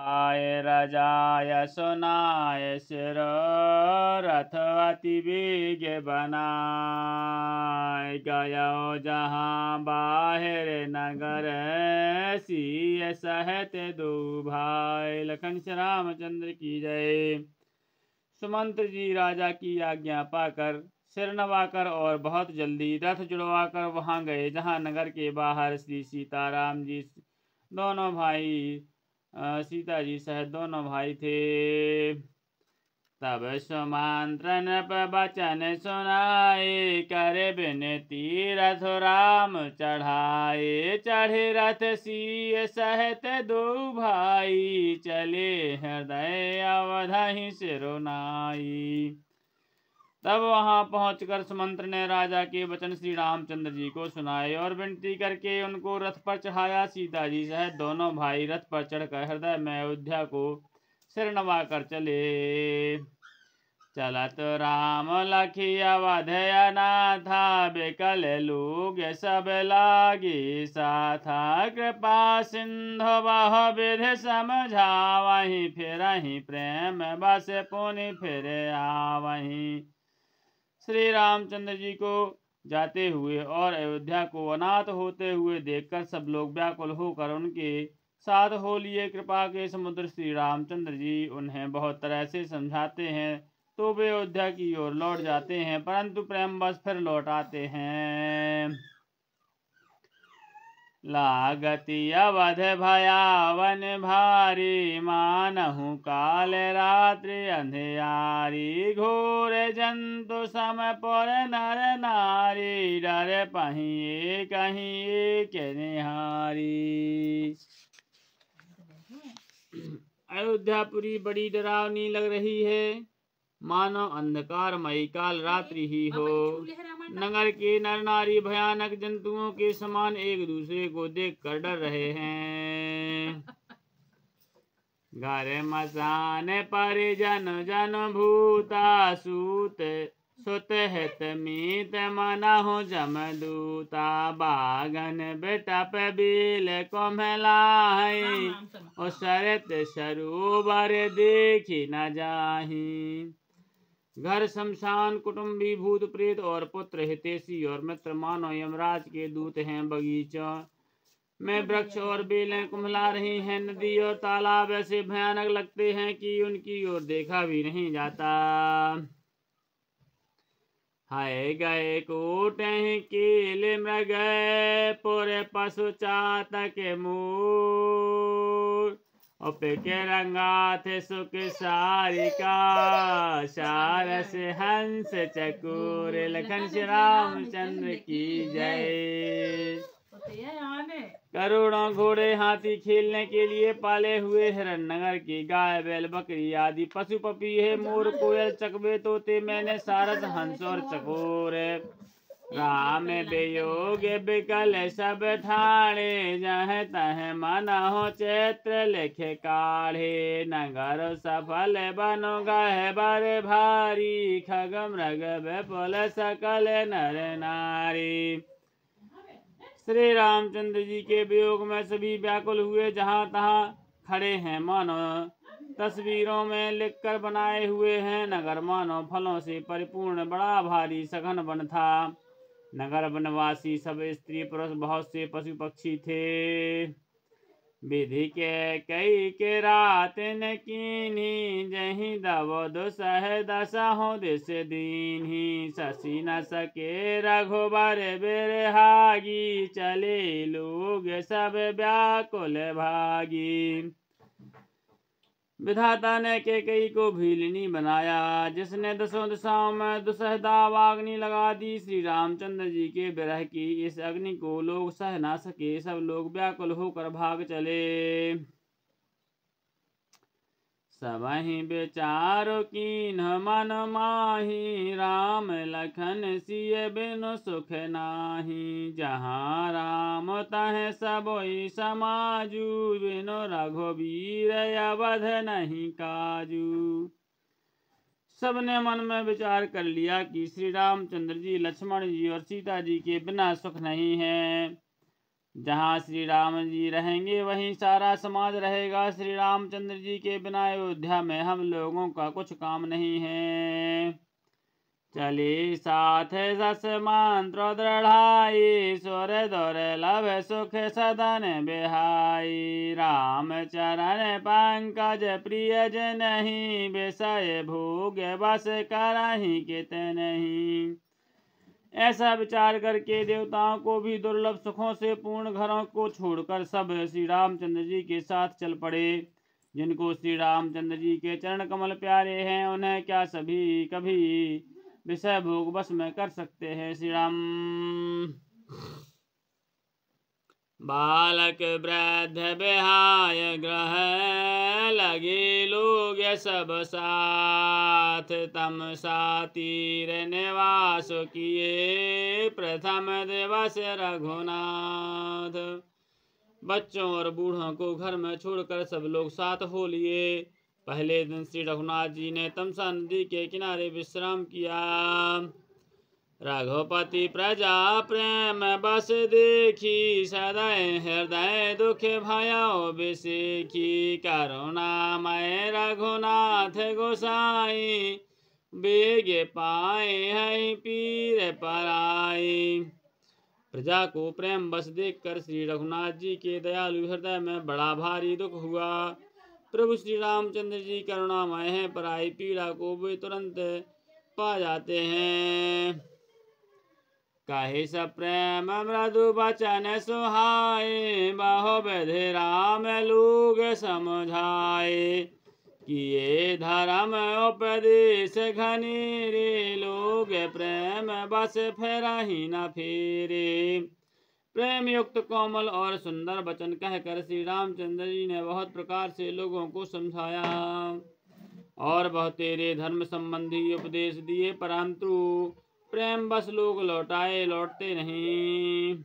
आय राजाय सुनाय सिर रथ अति वेग बनाय गयो जहाँ बाहिर नगर सिय सहत दो भाई। लखन श्री रामचंद्र की जय। सुमंत्र जी राजा की आज्ञा पाकर सिर नवाकर और बहुत जल्दी रथ जुड़वाकर वहां गए जहां नगर के बाहर श्री सीताराम जी दोनों भाई सीता जी सहित दोनों भाई थे। तब सुमंत्र नृप बचन सुनाए करे विनती रथ राम चढ़ाए। चढ़े रथ सिय सहित दो भाई चले हृदय अवधहि सिरुनाई। तब वहां पहुंचकर सुमंत्र ने राजा के वचन श्री रामचंद्र जी को सुनाए और विनती करके उनको रथ पर चढ़ाया। सीता जी सहित दोनों भाई रथ पर चढ़कर हृदय में अयोध्या को सिर नवा कर चले। चलत राम लखी अवध अनाथा बिकल लोग सब लागे साथा। कृपा सिंधु बहु विधि समझावहि फिरहि प्रेम बस पुनि फिर आवहि। श्री रामचंद्र जी को जाते हुए और अयोध्या को अनाथ होते हुए देखकर सब लोग व्याकुल होकर उनके साथ हो लिए। कृपा के समुद्र श्री रामचंद्र जी उन्हें बहुत तरह से समझाते हैं तो वे अयोध्या की ओर लौट जाते हैं, परंतु प्रेम बस फिर लौट आते हैं। लागति अवध भयावन भारी मानहु काल रात्रि अंधियारी। घोर जंतु सम पर नर नारी डर पहिए कहीं के निहारी। अयोध्यापुरी बड़ी डरावनी लग रही है, मानो अंधकारमयी काल रात्रि ही हो। नगर के नर नारी भयानक जंतुओं के समान एक दूसरे को देखकर डर रहे हैं। घर मसान परिजन जन भूता सूत सुत हित मीत मनहु जमदूता। बागन बिटप बिल कोमलाई उसरत सरोवर देखी न जाही। घर शमशान कुटुंबी भूत प्रेत और पुत्र हितैषी और मित्र मानो यमराज के दूत हैं। बगीचा में वृक्ष और बेलें कुम्हला रही हैं। नदी और तालाब ऐसे भयानक लगते हैं कि उनकी ओर देखा भी नहीं जाता। हाय गए कोटहि केल मृग पुर पशु चातक मोर। के रंगा थे सुख सारिका सारस हंस चकोर। लखन श्री रामचंद्र की जय। करोड़ों घोड़े हाथी खेलने के लिए पाले हुए हिरण नगर की गाय बैल बकरी आदि पशु पपीहे मोर कोयल चकवे तोते मैंने सारस हंस और चकोर। राम वियोग बिकल सब ठाणे जह तह मनहु चैत्र लिखे काढ़े। नगर सफल बनो गह बर भारी खग मृग विपुल सकल नर नारी। श्री रामचंद्र जी के वियोग में सभी व्याकुल हुए, जहाँ तहाँ खड़े हैं मानो तस्वीरों में लिखकर बनाए हुए हैं। नगर मानो फलों से परिपूर्ण बड़ा भारी सघन वन था। नगर वनवासी सब स्त्री पुरुष बहुत से पशु पक्षी थे। विधि के कई के रातिन कीन्ही जही दव दुसह दसहु दिस दीन्ही। शशि न सके रघुबर बिरहागी चले लोग सब व्याकुल भागी। विधाता ने कैकेयी को भीलिनी बनाया, जिसने दसों दिशाओं में दुसह दावाग्नि लगा दी। श्री रामचंद्र जी के विरह की इस अग्नि को लोग सह ना सके, सब लोग व्याकुल होकर भाग चले। सबहि विचारो कीन्ह मन माही राम लखन सिय बिनु सुख नाही। जहाँ राम तह सबोई समाजू बिनु रघुबीर अवध नहीं काजू। सबने मन में विचार कर लिया कि श्री रामचंद्र जी लक्ष्मण जी और सीता जी के बिना सुख नहीं है। जहाँ श्री राम जी रहेंगे वहीं सारा समाज रहेगा। श्री रामचंद्र जी के बिना अयोध्या में हम लोगों का कुछ काम नहीं है। चले साथ सस मंत्र दृढ़ाई, स्वर दौर लभ सुख सदन बिहाई। राम चरण पंकज प्रिय जनहि, विषय भोग बस करहि कित नहीं। ऐसा विचार करके देवताओं को भी दुर्लभ सुखों से पूर्ण घरों को छोड़कर सब श्री रामचंद्र जी के साथ चल पड़े। जिनको श्री रामचंद्र जी के चरण कमल प्यारे हैं, उन्हें क्या सभी कभी विषय भोग बस में कर सकते हैं। श्री राम। बालक वृद्ध बिहाय ग्रह, लगे लोग सब साथ। तम सातीर निवास किए, प्रथम दिवस रघुनाथ। बच्चों और बूढ़ों को घर में छोड़कर सब लोग साथ हो लिए। पहले दिन श्री रघुनाथ जी ने तमसा नदी के किनारे विश्राम किया। रघुपति प्रजा प्रेम बस देखी, सदैव हृदय दुख भयो बिसेखी। करुणामय रघुनाथ गोसाई, बेग पाए है पीर पराई। प्रजा को प्रेम बस देखकर श्री रघुनाथ जी के दयालु हृदय में बड़ा भारी दुख हुआ। प्रभु श्री रामचंद्र जी करुणामय हैं, पराई पीड़ा को वे तुरंत पा जाते हैं। कहे सब प्रेम मृदु बचन सुहाए, बहुविध राम लोग समझाए। किए धर्म उपदेश घनेरे, लोग प्रेम बस फेरहि न फेरे। प्रेम युक्त कोमल और सुंदर वचन कहकर श्री रामचंद्र जी ने बहुत प्रकार से लोगों को समझाया और बहुत तेरे धर्म संबंधी उपदेश दिए, परंतु प्रेम बस लोग लौटते नहीं।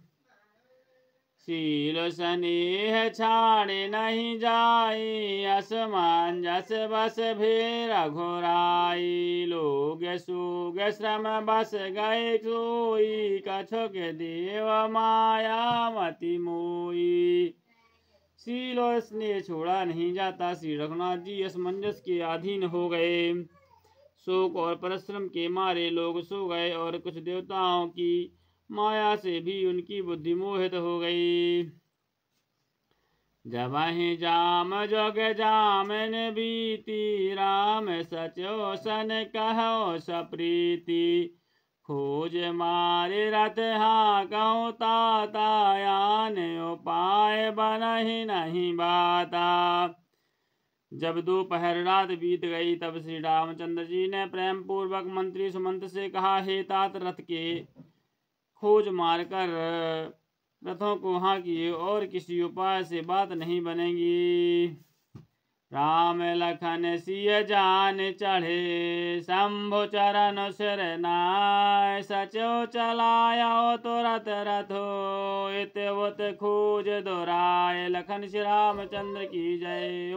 शील स्नेह छाड़े नहीं जाई, असमंजस बस भेर घोराई। लोग सुग श्रम बस गए सोई, कछुक देव माया मति मोई। शील और स्नेह छोड़ा नहीं जाता। श्री रघुनाथ जी असमंजस के अधीन हो गए। शोक और परिश्रम के मारे लोग सो गए और कुछ देवताओं की माया से भी उनकी बुद्धि मोहित हो गई। जब ही जाम जोग जामन बीती, राम सचो सन कहो सप्रीति। खोज मारे रथ हाँ कहो तातायान, उपाय बनहि नहीं बाता। जब दोपहर रात बीत गई तब श्री रामचंद्र जी ने प्रेम पूर्वक मंत्री सुमंत से कहा, हे तात, रथ के खोज मारकर रथों को हाँकिए और किसी उपाय से बात नहीं बनेगी। राम लखन सिय जान चढ़े, शंभु चरण सिर नाय। सचो चलाया तो रथ रथो, इत उत खोज दोराय। लखन श्री रामचंद्र की जय।